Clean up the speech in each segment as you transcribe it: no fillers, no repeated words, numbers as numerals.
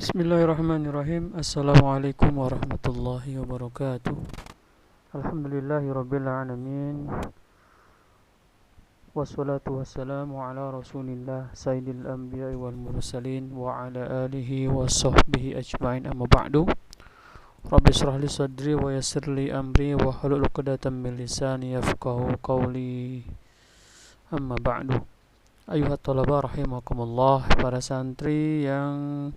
Bismillahirrahmanirrahim. Assalamualaikum warahmatullahi wabarakatuh. Alhamdulillahirabbil alamin. Wassalatu wassalamu ala Rasulillah sayyidil anbiya'i wal mursalin wa ala alihi washabbihi ajmain, amma ba'du. Rabbi shrah li sadri wa yassir li amri wa hlul 'uqdatam min lisani yafqahu qawli. Amma ba'du. Ayuhat thalaba rahimakumullah, para santri yang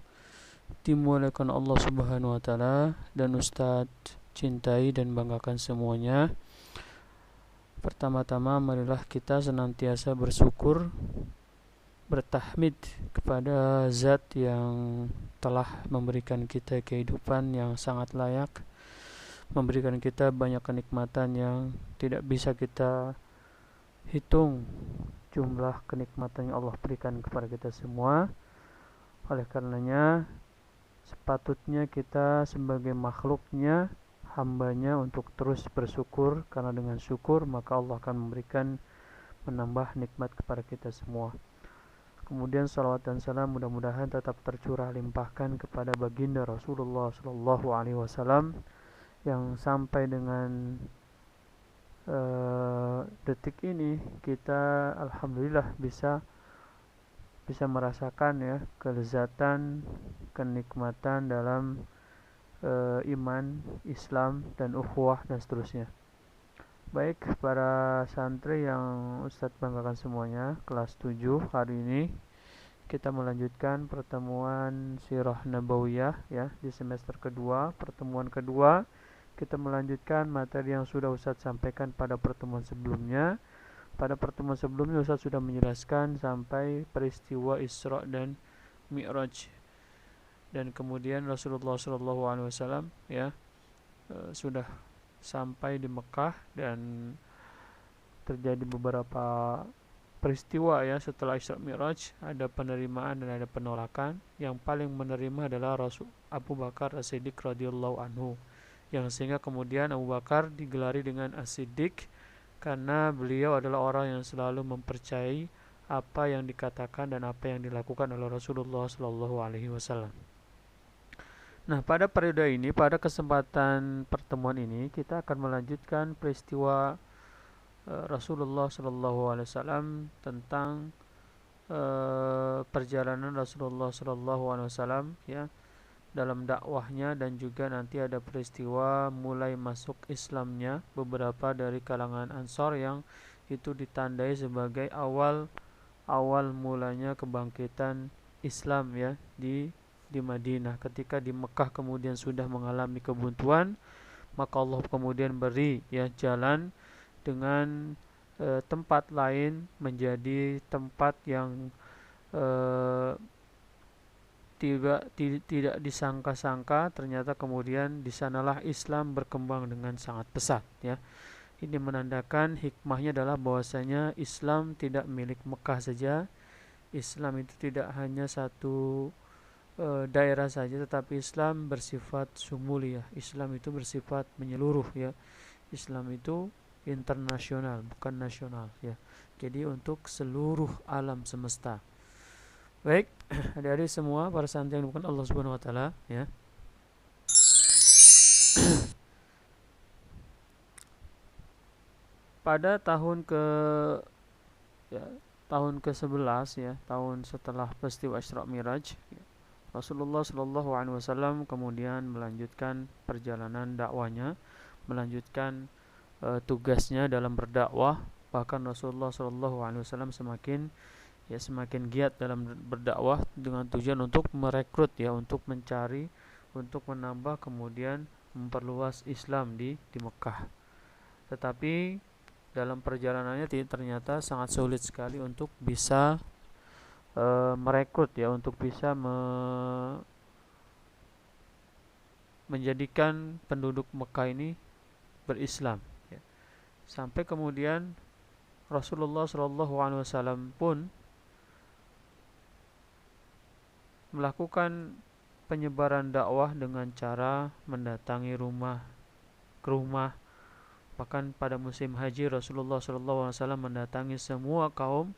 dimuliakan Allah Subhanahu wa taala dan Ustadz cintai dan banggakan semuanya. Pertama-tama marilah kita senantiasa bersyukur, bertahmid kepada Zat yang telah memberikan kita kehidupan yang sangat layak, memberikan kita banyak kenikmatan yang tidak bisa kita hitung jumlah kenikmatan yang Allah berikan kepada kita semua. Oleh karenanya sepatutnya kita sebagai makhluknya, hambanya, untuk terus bersyukur, karena dengan syukur maka Allah akan memberikan, menambah nikmat kepada kita semua. Kemudian salawat dan salam mudah-mudahan tetap tercurah limpahkan kepada baginda Rasulullah Sallallahu Alaihi Wasallam yang sampai dengan detik ini kita alhamdulillah bisa merasakan ya kelezatan, kenikmatan dalam iman, Islam, dan ukhuwah dan seterusnya. Baik, para santri yang Ustadz banggakan semuanya, kelas 7 hari ini kita melanjutkan pertemuan Sirah Nabawiyah ya di semester kedua. Pertemuan kedua kita melanjutkan materi yang sudah Ustadz sampaikan pada pertemuan sebelumnya. Pada pertemuan sebelumnya Ustadz sudah menjelaskan sampai peristiwa Isra dan Mi'raj, dan kemudian Rasulullah SAW ya sudah sampai di Mekah dan terjadi beberapa peristiwa ya setelah Isra Mi'raj. Ada penerimaan dan ada penolakan. Yang paling menerima adalah Rasul Abu Bakar As-Siddiq radhiyallahu anhu, yang sehingga kemudian Abu Bakar digelari dengan As-Siddiq karena beliau adalah orang yang selalu mempercayai apa yang dikatakan dan apa yang dilakukan oleh Rasulullah SAW. Nah, pada periode ini, pada kesempatan pertemuan ini, kita akan melanjutkan peristiwa Rasulullah SAW tentang perjalanan Rasulullah SAW ya dalam dakwahnya, dan juga nanti ada peristiwa mulai masuk Islamnya beberapa dari kalangan Ansor yang itu ditandai sebagai awal mulanya kebangkitan Islam ya di Madinah. Ketika di Mekah kemudian sudah mengalami kebuntuan, maka Allah kemudian beri ya jalan dengan tempat lain menjadi tempat yang tidak disangka-sangka. Ternyata kemudian di sanalah Islam berkembang dengan sangat pesat ya. Ini menandakan hikmahnya adalah bahwasanya Islam tidak milik Mekah saja. Islam itu tidak hanya satu daerah saja, tetapi Islam bersifat sumuli ya. Islam itu bersifat menyeluruh ya. Islam itu internasional, bukan nasional ya. Jadi untuk seluruh alam semesta. Baik, adik-adik semua, para santri yang bukan Allah Subhanahu wa taala ya. Pada tahun ya, tahun ke-11 ya, tahun setelah peristiwa Isra Miraj ya, Rasulullah Shallallahu Alaihi Wasallam kemudian melanjutkan perjalanan dakwanya, melanjutkan tugasnya dalam berdakwah. Bahkan Rasulullah Shallallahu Alaihi Wasallam semakin giat dalam berdakwah dengan tujuan untuk merekrut ya, untuk mencari, untuk menambah, kemudian memperluas Islam di Mekah. Tetapi dalam perjalanannya ternyata sangat sulit sekali untuk bisa merekrut ya, untuk bisa menjadikan penduduk Mekah ini berislam ya. Sampai kemudian Rasulullah SAW pun melakukan penyebaran dakwah dengan cara mendatangi rumah ke rumah. Bahkan pada musim haji Rasulullah SAW mendatangi semua kaum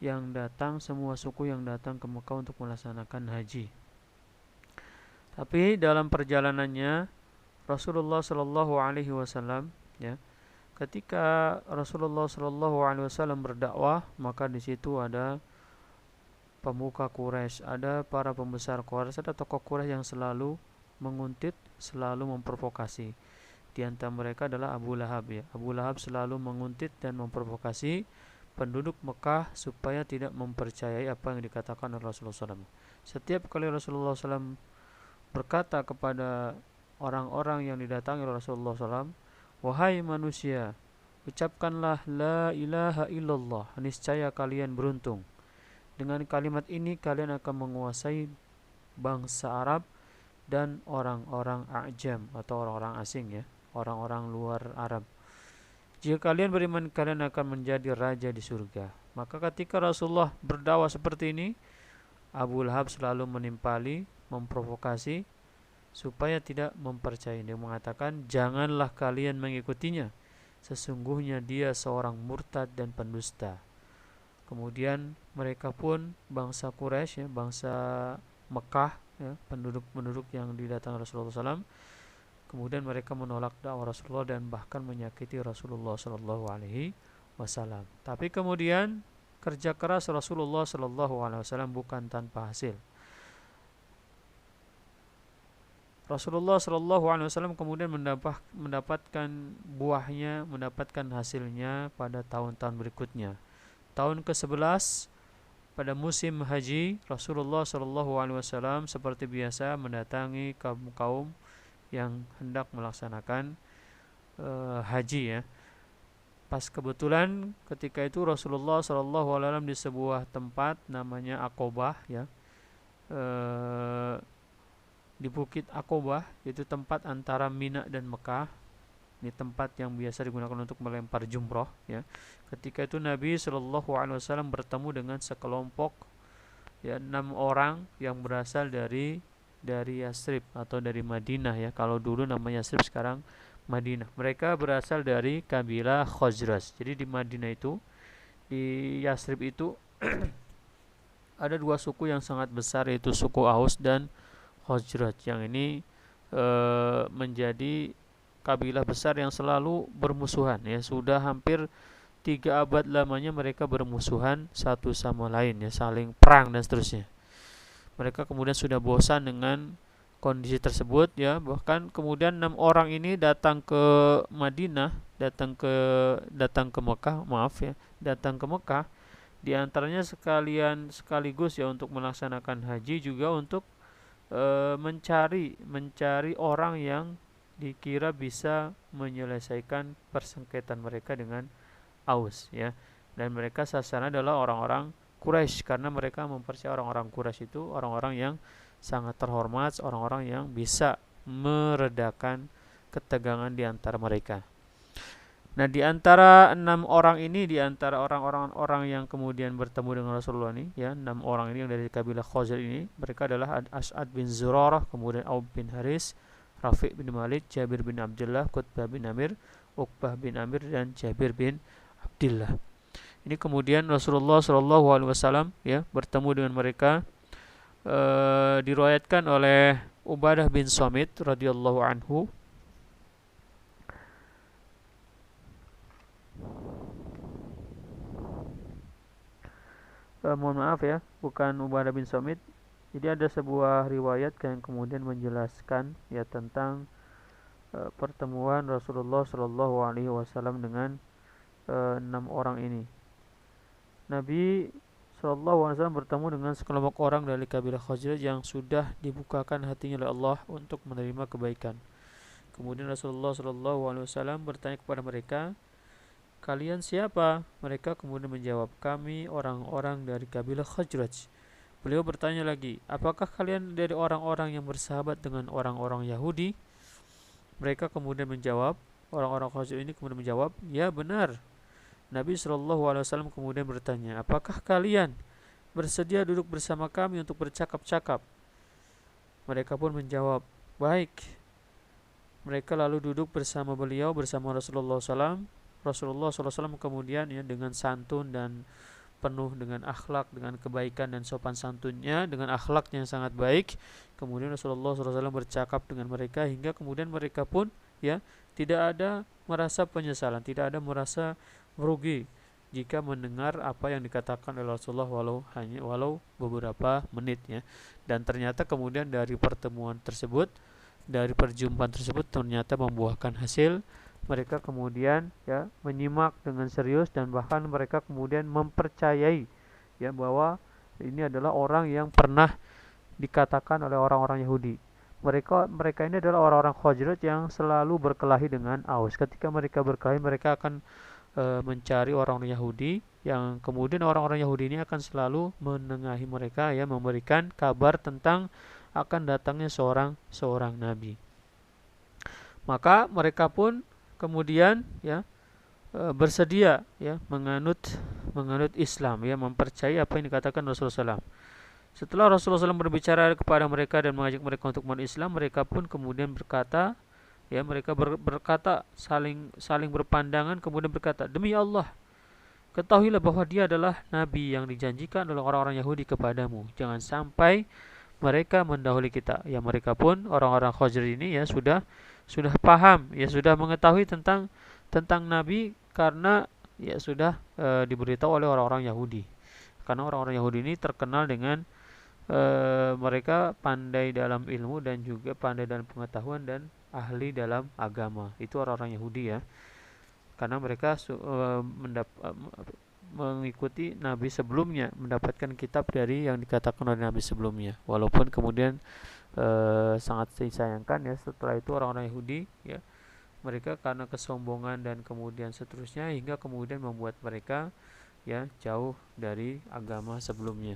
yang datang, semua suku yang datang ke Mekah untuk melaksanakan haji. Tapi dalam perjalanannya Rasulullah Shallallahu Alaihi Wasallam, ya, ketika Rasulullah Shallallahu Alaihi Wasallam berdakwah, maka di situ ada pemuka Quraisy, ada para pembesar Quraisy, ada tokoh Quraisy yang selalu menguntit, selalu memprovokasi. Di antara mereka adalah Abu Lahab, ya. Abu Lahab selalu menguntit dan memprovokasi penduduk Mekah supaya tidak mempercayai apa yang dikatakan oleh Rasulullah SAW. Setiap kali Rasulullah SAW berkata kepada orang-orang yang didatangi oleh Rasulullah SAW, wahai manusia, ucapkanlah la ilaha illallah, niscaya kalian beruntung. Dengan kalimat ini kalian akan menguasai bangsa Arab dan orang-orang A'jam atau orang-orang asing, ya, orang-orang luar Arab. Jika kalian beriman, kalian akan menjadi raja di surga. Maka ketika Rasulullah berdakwah seperti ini, Abu Lahab selalu menimpali, memprovokasi supaya tidak mempercayai. Dia mengatakan, janganlah kalian mengikutinya, sesungguhnya dia seorang murtad dan pendusta. Kemudian mereka pun bangsa Quraisy, ya, bangsa Mekah, ya, penduduk-penduduk yang didatangi Rasulullah SAW, kemudian mereka menolak dakwah Rasulullah dan bahkan menyakiti Rasulullah Shallallahu Alaihi Wasallam. Tapi kemudian kerja keras Rasulullah Shallallahu Alaihi Wasallam bukan tanpa hasil. Rasulullah Shallallahu Alaihi Wasallam kemudian mendapatkan buahnya, mendapatkan hasilnya pada tahun-tahun berikutnya. Tahun ke-11 pada musim haji, Rasulullah Shallallahu Alaihi Wasallam seperti biasa mendatangi kaum yang hendak melaksanakan haji, ya. Pas kebetulan ketika itu Rasulullah Shallallahu Alaihi Wasallam di sebuah tempat namanya Aqobah, ya, di Bukit Aqobah, itu tempat antara Mina dan Mekah. Ini tempat yang biasa digunakan untuk melempar jumroh, ya. Ketika itu Nabi Shallallahu Alaihi Wasallam bertemu dengan sekelompok, ya, 6 orang yang berasal dari Yasrib atau dari Madinah, ya. Kalau dulu namanya Yasrib, sekarang Madinah. Mereka berasal dari kabilah Khazraj. Jadi di Madinah itu, di Yasrib itu ada 2 suku yang sangat besar, yaitu suku Aus dan Khazraj. Yang ini menjadi kabilah besar yang selalu bermusuhan, ya. Sudah hampir 3 abad lamanya mereka bermusuhan satu sama lain, ya, saling perang dan seterusnya. Mereka kemudian sudah bosan dengan kondisi tersebut, ya. Bahkan kemudian 6 orang ini datang ke Madinah, datang ke Mekah, datang ke Mekah. Di antaranya sekaligus, ya, untuk melaksanakan haji, juga untuk mencari orang yang dikira bisa menyelesaikan persengketaan mereka dengan Aus, ya. Dan mereka sasaran adalah orang-orang Quraisy, karena mereka mempercayai orang-orang Quraisy itu orang-orang yang sangat terhormat, orang-orang yang bisa meredakan ketegangan di antara mereka. Nah, di antara 6 orang ini, di antara orang-orang yang kemudian bertemu dengan Rasulullah ini, ya, 6 orang ini yang dari kabilah Khazraj ini, mereka adalah As'ad bin Zurarah, kemudian Auf bin Haris, Rafi' bin Malik, Jabir bin Abdullah, Qutbah bin Amir, Uqbah bin Amir, dan Jabir bin Abdullah. Ini kemudian Rasulullah Shallallahu Alaihi Wasallam, ya, bertemu dengan mereka. Diriwayatkan oleh Ubadah bin Samit radhiyallahu anhu, mohon maaf, ya, bukan Ubadah bin Samit. Jadi ada sebuah riwayat yang kemudian menjelaskan, ya, tentang pertemuan Rasulullah Shallallahu Alaihi Wasallam dengan 6 orang ini. Nabi Shallallahu Alaihi Wasallam bertemu dengan sekelompok orang dari kabilah Khazraj yang sudah dibukakan hatinya oleh Allah untuk menerima kebaikan. Kemudian Rasulullah Shallallahu Alaihi Wasallam bertanya kepada mereka, kalian siapa? Mereka kemudian menjawab, kami orang-orang dari kabilah Khazraj. Beliau bertanya lagi, apakah kalian dari orang-orang yang bersahabat dengan orang-orang Yahudi? Mereka kemudian menjawab, orang-orang Khazraj ini kemudian menjawab, ya benar. Nabi Shallallahu Alaihi Wasallam kemudian bertanya, apakah kalian bersedia duduk bersama kami untuk bercakap-cakap? Mereka pun menjawab, baik. Mereka lalu duduk bersama beliau, bersama Rasulullah SAW. Rasulullah SAW kemudian, ya, dengan santun dan penuh dengan akhlak, dengan kebaikan dan sopan santunnya, dengan akhlaknya yang sangat baik. Kemudian Rasulullah SAW bercakap dengan mereka hingga kemudian mereka pun ya tidak ada merasa penyesalan, tidak ada merasa merugi jika mendengar apa yang dikatakan oleh Rasulullah walau beberapa menit ya. Dan ternyata kemudian dari pertemuan tersebut, dari perjumpaan tersebut ternyata membuahkan hasil. Mereka kemudian ya menyimak dengan serius dan bahkan mereka kemudian mempercayai ya bahwa ini adalah orang yang pernah dikatakan oleh orang-orang Yahudi. Mereka ini adalah orang-orang Khazraj yang selalu berkelahi dengan Aus. Ketika mereka berkelahi, mereka akan mencari orang-orang Yahudi yang kemudian orang-orang Yahudi ini akan selalu menengahi mereka ya, memberikan kabar tentang akan datangnya seorang nabi. Maka mereka pun kemudian ya bersedia ya menganut Islam ya, mempercayai apa yang dikatakan Rasulullah SAW. Setelah Rasulullah SAW berbicara kepada mereka dan mengajak mereka untuk masuk Islam, mereka pun kemudian berkata ya, mereka berkata saling berpandangan kemudian berkata, demi Allah, ketahuilah bahwa dia adalah nabi yang dijanjikan oleh orang-orang Yahudi kepadamu. Jangan sampai mereka mendahului kita. Ya, mereka pun orang-orang Khazraj ini ya sudah paham, ya sudah mengetahui tentang nabi karena ya sudah diberitahu oleh orang-orang Yahudi. Karena orang-orang Yahudi ini terkenal dengan mereka pandai dalam ilmu dan juga pandai dalam pengetahuan dan ahli dalam agama. Itu orang-orang Yahudi ya. Karena mereka mengikuti nabi sebelumnya, mendapatkan kitab dari yang dikatakan oleh nabi sebelumnya. Walaupun kemudian sangat disayangkan ya, setelah itu orang-orang Yahudi ya, mereka karena kesombongan dan kemudian seterusnya hingga kemudian membuat mereka ya jauh dari agama sebelumnya.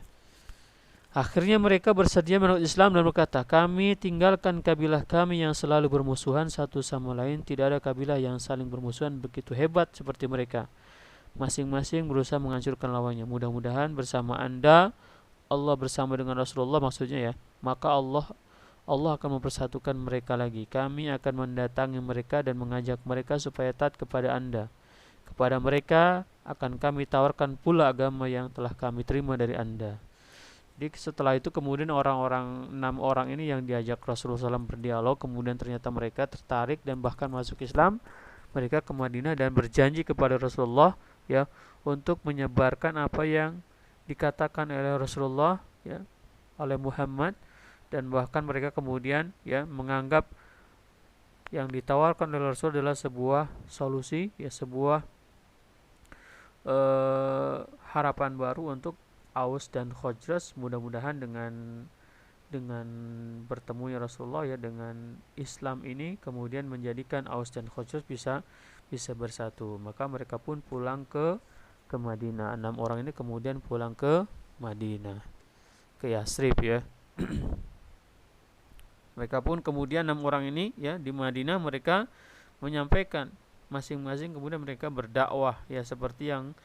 Akhirnya mereka bersedia menurut Islam dan berkata, kami tinggalkan kabilah kami yang selalu bermusuhan satu sama lain. Tidak ada kabilah yang saling bermusuhan begitu hebat seperti mereka. Masing-masing berusaha menghancurkan lawannya. Mudah-mudahan bersama Anda, Allah bersama dengan Rasulullah maksudnya ya, maka Allah akan mempersatukan mereka lagi. Kami akan mendatangi mereka dan mengajak mereka supaya taat kepada Anda. Kepada mereka akan kami tawarkan pula agama yang telah kami terima dari Anda. Jadi setelah itu kemudian 6 orang ini yang diajak Rasulullah SAW berdialog, kemudian ternyata mereka tertarik dan bahkan masuk Islam. Mereka ke Madinah dan berjanji kepada Rasulullah ya untuk menyebarkan apa yang dikatakan oleh Rasulullah ya, oleh Muhammad, dan bahkan mereka kemudian ya menganggap yang ditawarkan oleh Rasul adalah sebuah solusi ya, sebuah harapan baru untuk Aus dan Khazraj. Mudah-mudahan dengan bertemunya Rasulullah ya dengan Islam ini kemudian menjadikan Aus dan Khazraj bisa bersatu. Maka mereka pun pulang ke Madinah. 6 orang ini kemudian pulang ke Madinah, ke Yasrib ya. Mereka pun kemudian 6 orang ini ya di Madinah mereka menyampaikan masing-masing, kemudian mereka berdakwah ya seperti yang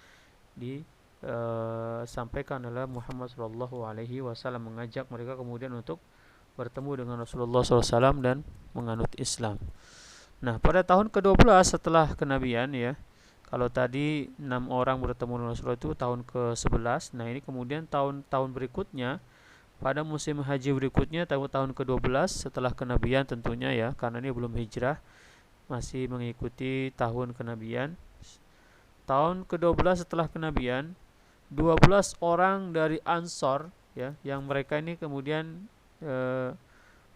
disampaikan oleh Muhammad SAW, mengajak mereka kemudian untuk bertemu dengan Rasulullah SAW dan menganut Islam. Nah, pada tahun ke-12 setelah kenabian ya, kalau tadi 6 orang bertemu dengan Rasulullah itu tahun ke-11. Nah, ini kemudian tahun berikutnya, pada musim haji berikutnya, tahun ke-12 setelah kenabian tentunya ya, karena ini belum hijrah, masih mengikuti tahun kenabian. Tahun ke-12 setelah kenabian, 12 orang dari Ansor ya, yang mereka ini kemudian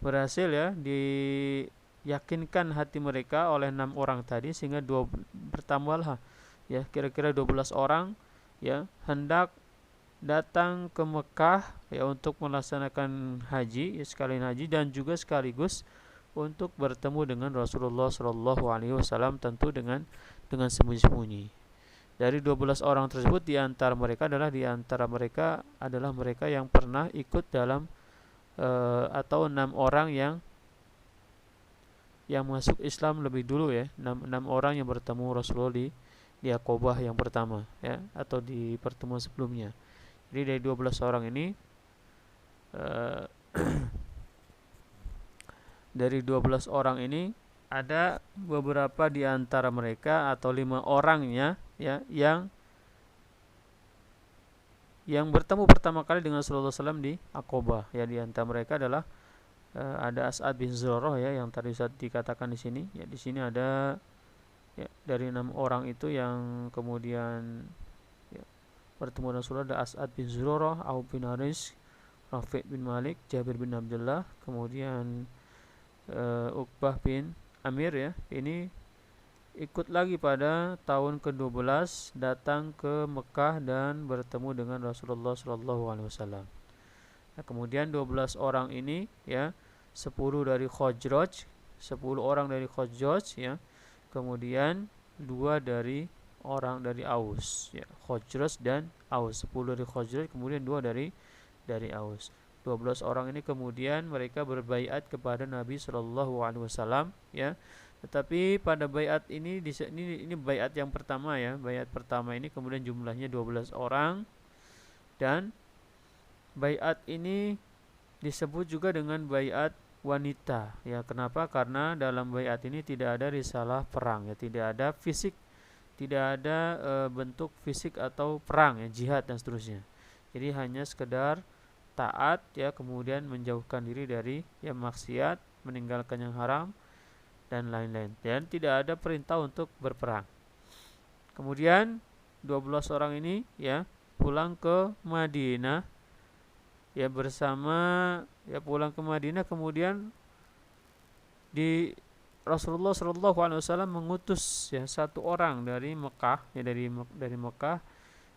berhasil ya diyakinkan hati mereka oleh 6 orang tadi, sehingga bertambahlah ya kira-kira 12 orang ya hendak datang ke Mekah ya untuk melaksanakan haji ya, sekalian haji dan juga sekaligus untuk bertemu dengan Rasulullah SAW, tentu dengan sembunyi-sembunyi. Dari 12 orang tersebut di antara mereka adalah mereka yang pernah ikut dalam atau 6 orang yang masuk Islam lebih dulu ya, 6 orang yang bertemu Rasulullah di Aqabah yang pertama ya, atau di pertemuan sebelumnya. Jadi dari 12 orang ini dari 12 orang ini ada beberapa di antara mereka atau 5 orangnya ya yang yang bertemu pertama kali dengan Rasulullah SAW di Aqabah. Ya, di antara mereka adalah ada As'ad bin Zurarah ya, yang tadi saat dikatakan di sini. Ya, di sini ada ya, dari 6 orang itu yang kemudian ya, bertemu dengan Rasulullah, ada As'ad bin Zurarah, Auf bin Haris, Rafi' bin Malik, Jabir bin Abdullah, kemudian Uqbah bin Amir ya. Ini ikut lagi pada tahun ke-12 datang ke Mekah dan bertemu dengan Rasulullah SAW. Nah, kemudian 12 orang ini ya, 10 dari Khazraj, 10 orang dari Khazraj ya. Kemudian 2 dari orang dari Aus ya, Khazraj dan Aus. 10 dari Khazraj, kemudian 2 dari Aus. 12 orang ini kemudian mereka berbaiat kepada Nabi Shallallahu alaihi wasallam ya. Tetapi pada baiat ini ini baiat yang pertama ya. Baiat pertama ini kemudian jumlahnya 12 orang, dan baiat ini disebut juga dengan baiat wanita ya. Kenapa? Karena dalam baiat ini tidak ada risalah perang ya, tidak ada fisik, tidak ada bentuk fisik atau perang ya, jihad dan seterusnya. Jadi hanya sekedar taat ya, kemudian menjauhkan diri dari yang maksiat, meninggalkan yang haram dan lain-lain, dan tidak ada perintah untuk berperang. Kemudian 12 orang ini ya pulang ke Madinah ya, bersama ya, pulang ke Madinah, kemudian di Rasulullah SAW mengutus ya satu orang dari Mekah ya, dari Mekah,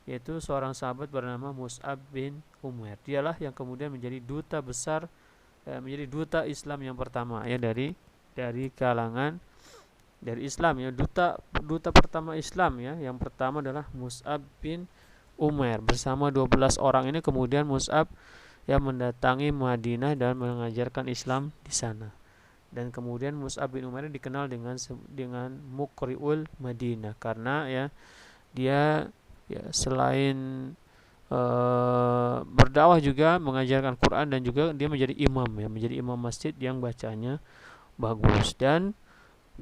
yaitu seorang sahabat bernama Mus'ab bin Umair. Dialah yang kemudian menjadi duta besar, menjadi duta Islam yang pertama ya, dari kalangan dari Islam ya, duta pertama Islam ya. Yang pertama adalah Mus'ab bin Umair. Bersama 12 orang ini kemudian Mus'ab yang mendatangi Madinah dan mengajarkan Islam di sana. Dan kemudian Mus'ab bin Umair dikenal dengan Muqri'ul Madinah, karena ya dia ya selain berdakwah juga mengajarkan Quran, dan juga dia menjadi imam ya, menjadi imam masjid yang bacanya bagus. Dan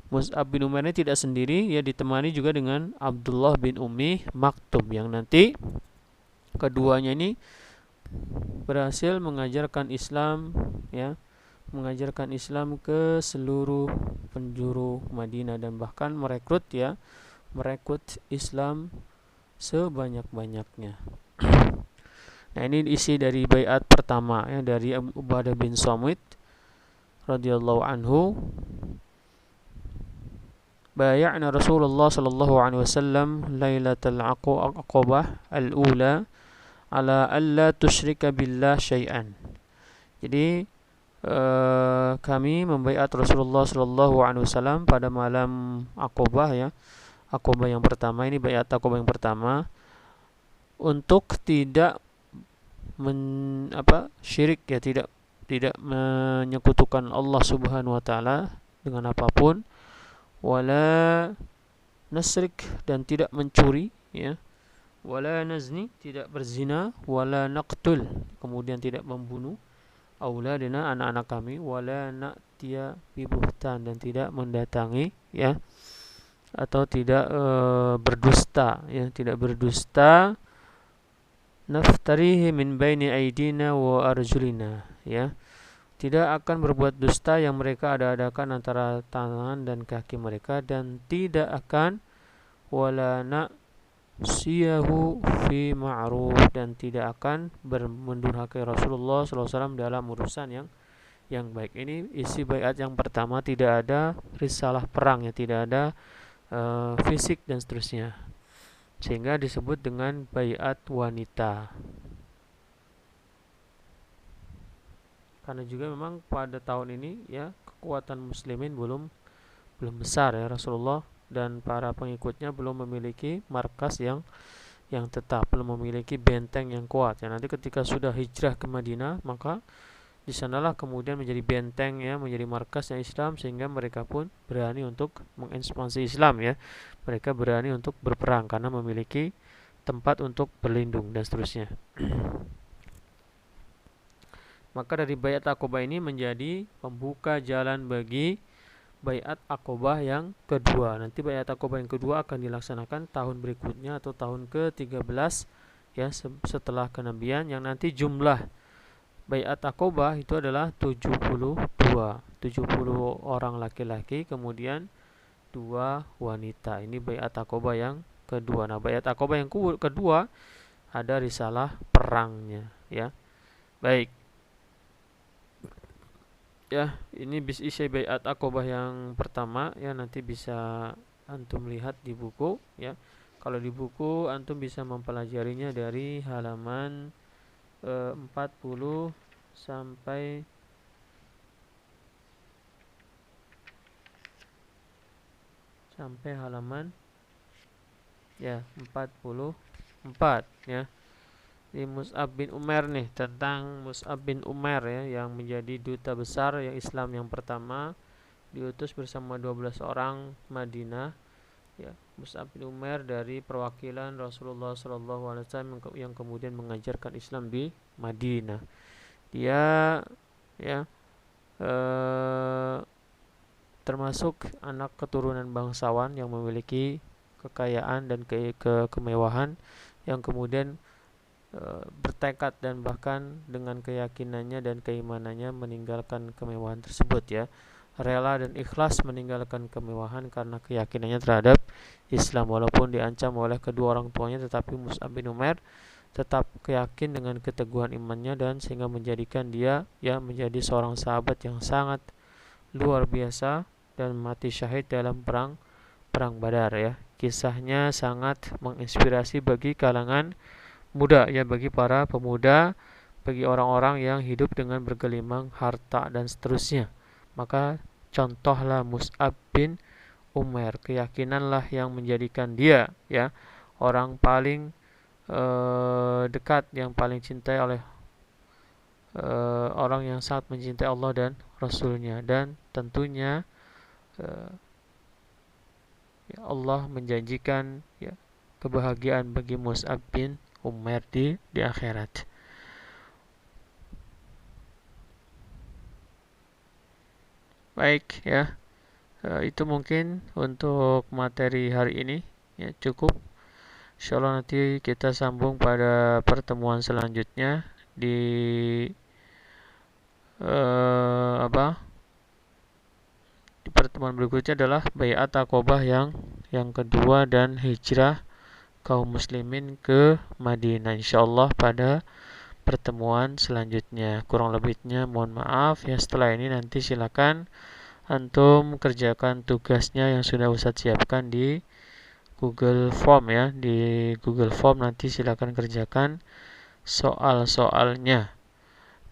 Mus'ab bin Umair ini tidak sendiri ya, ditemani juga dengan Abdullah bin Ummi Maktum, yang nanti keduanya ini berhasil mengajarkan Islam ya, mengajarkan Islam ke seluruh penjuru Madinah, dan bahkan merekrut Islam sebanyak-banyaknya. Nah, ini isi dari baiat pertama ya, dari Abu Ubadah bin Samit radhiyallahu anhu. Bay'ana Rasulullah sallallahu alaihi wasallam lailatul aqabah al-ula ala alla tusyrika billah syai'an. Jadi kami membaiat Rasulullah sallallahu alaihi wasallam pada malam Aqabah ya. Aqabah yang pertama ini, baiat Aqabah yang pertama, untuk tidak syirik ya, tidak menyekutukan Allah Subhanahu wa taala dengan apapun, wala nasrik, dan tidak mencuri ya, wala nazni, tidak berzina, wala naqtul, kemudian tidak membunuh, auladina, anak-anak kami, wala na'tiya bibuhtan, dan tidak mendatangi ya, atau tidak berdusta ya, tidak berdusta, naftarihi min baini aidina wa arjulina ya, tidak akan berbuat dusta yang mereka ada-adakan antara tangan dan kaki mereka, dan tidak akan wala na'siyahu fi ma'ruf, dan tidak akan mendurhakai Rasulullah SAW dalam urusan yang baik. Ini isi baiat yang pertama, tidak ada risalah perang ya, tidak ada fisik dan seterusnya, sehingga disebut dengan baiat wanita. Karena juga memang pada tahun ini ya, kekuatan muslimin belum besar ya, Rasulullah dan para pengikutnya belum memiliki markas yang tetap, belum memiliki benteng yang kuat ya. Nanti ketika sudah hijrah ke Madinah, maka di sanalah kemudian menjadi benteng ya, menjadi markasnya Islam, sehingga mereka pun berani untuk mengekspansi Islam ya. Mereka berani untuk berperang karena memiliki tempat untuk berlindung dan seterusnya. Maka dari baiat Aqabah ini menjadi pembuka jalan bagi baiat Aqabah yang kedua. Nanti baiat Aqabah yang kedua akan dilaksanakan tahun berikutnya, atau tahun ke-13 ya setelah kenabian, yang nanti jumlah Baiat Aqobah itu adalah 72 orang laki-laki, kemudian 2 wanita. Ini Baiat Aqobah yang kedua. Nah, Baiat Aqobah yang kedua ada risalah perangnya, ya. Baik. Ya, ini isi Baiat Aqobah yang pertama, ya, nanti bisa antum lihat di buku, ya. Kalau di buku antum bisa mempelajarinya dari halaman 40 sampai halaman, ya, 44, ya. Di Mus'ab bin Umair nih, tentang Mus'ab bin Umair, ya, yang menjadi duta besar yang Islam yang pertama, diutus bersama 12 orang Madinah, ya. Mus'ab bin Umair dari perwakilan Rasulullah SAW yang kemudian mengajarkan Islam di Madinah. Dia, ya, termasuk anak keturunan bangsawan yang memiliki kekayaan dan kemewahan, yang kemudian bertekad dan bahkan dengan keyakinannya dan keimanannya meninggalkan kemewahan tersebut, ya. Rela dan ikhlas meninggalkan kemewahan karena keyakinannya terhadap Islam, walaupun diancam oleh kedua orang tuanya, tetapi Mus'ab bin Umair tetap yakin dengan keteguhan imannya, dan sehingga menjadikan dia, ya, menjadi seorang sahabat yang sangat luar biasa dan mati syahid dalam perang Badar, ya. Kisahnya sangat menginspirasi bagi kalangan muda, ya, bagi para pemuda, bagi orang-orang yang hidup dengan bergelimang harta dan seterusnya. Maka contohlah Mus'ab bin Umair, keyakinanlah yang menjadikan dia, ya, orang paling dekat, yang paling cintai oleh orang yang sangat mencintai Allah dan Rasulnya. Dan tentunya ya, Allah menjanjikan, ya, kebahagiaan bagi Mus'ab bin Umair di akhirat. Baik, ya, itu mungkin untuk materi hari ini, ya, cukup. Insyaallah nanti kita sambung pada pertemuan selanjutnya di di pertemuan berikutnya adalah Baiat Aqobah yang kedua dan hijrah kaum muslimin ke Madinah, insyaallah pada pertemuan selanjutnya. Kurang lebihnya mohon maaf, ya. Setelah ini nanti silakan antum kerjakan tugasnya yang sudah Ustadz siapkan di Google Form, ya. Di Google Form nanti silakan kerjakan soal-soalnya.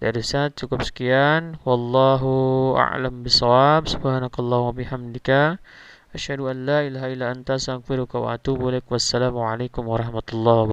Dari Ustadz cukup sekian. Wallahu a'lam bishawab. Subhanakallahumma bihamdika asyhadu an la ilaha illa anta astaghfiruka wa atubu ilaik. Wassalamualaikum warahmatullahi wabarakatuh.